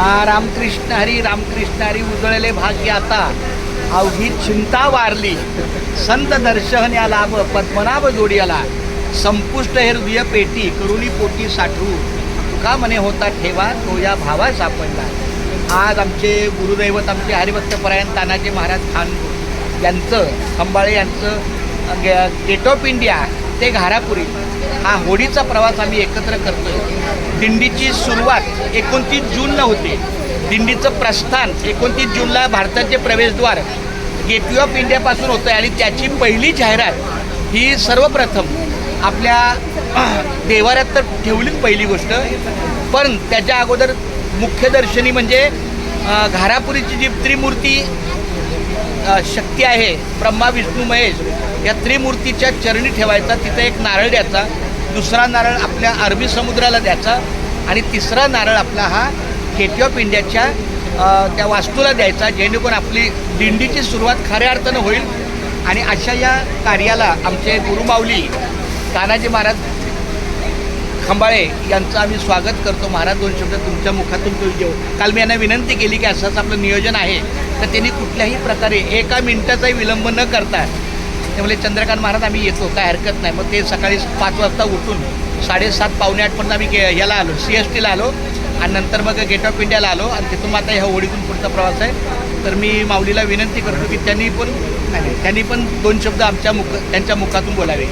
रामकृष्ण हरी उजळले भाग्य आता अवघी चिंता वारली संत दर्शन लाभ पद्मनाभ जोडियाला संपुष्ट हे हृदय पेटी करुणी पोटी साठवू तुका मने होता ठेवा तो या भावा सापडला। आज आमचे गुरुदैवत आमचे हरिभक्तपरायण तानाजी महाराज खान यांचं खंबाळे यांचं गेट ऑफ इंडिया ते घारापुरी हा होडीचा प्रवास आम्ही एकत्र करतोय। दिंडीची सुरुवात 29 जूनला होते। दिंडीचं प्रस्थान 29 जूनला भारताचे प्रवेशद्वार गेटवे ऑफ इंडियापासून होतं आणि त्याची पहिली जाहिरात ही सर्वप्रथम आपल्या देवाऱ्यात तर ठेवलीच पहिली गोष्ट, पण त्याच्या अगोदर मुख्य दर्शनी म्हणजे घारापुरीची जी त्रिमूर्ती शक्ती आहे ब्रह्मा विष्णू महेश या त्रिमूर्तीच्या चरणी ठेवायचा, तिथे एक नारळ द्यायचा, दुसरा नारळ आपल्या अरबी समुद्राला द्यायचा आणि तिसरा नारळ आपला हा गेटवे ऑफ इंडियाच्या त्या वास्तूला द्यायचा, जेणेकरून आपली दिंडीची सुरुवात खऱ्या अर्थानं होईल। आणि अशा या कार्याला आमचे गुरुमाऊली तानाजी महाराज खंबाळे यांचं आम्ही स्वागत करतो। महाराज दोन शब्द तुमच्या मुखातून घेऊ। काल मी यांना विनंती केली की असंच आपलं नियोजन आहे, तर त्यांनी कुठल्याही प्रकारे एका मिनिटाचाही विलंब न करता ते म्हणजे चंद्रकांत महाराज आम्ही येतो, काय हरकत नाही। मग ते सकाळी 5 वाजता उठून 7:30 पावणे 8 पर्यंत आम्ही याला आलो, CSTला आलो आणि नंतर मग गेट ऑफ इंडियाला आलो आणि तिथून आता ह्या होडीतून पुढचा प्रवास आहे। तर मी माऊलीला विनंती करतो की त्यांनी पण 2 शब्द त्यांच्या मुखातून बोलावे।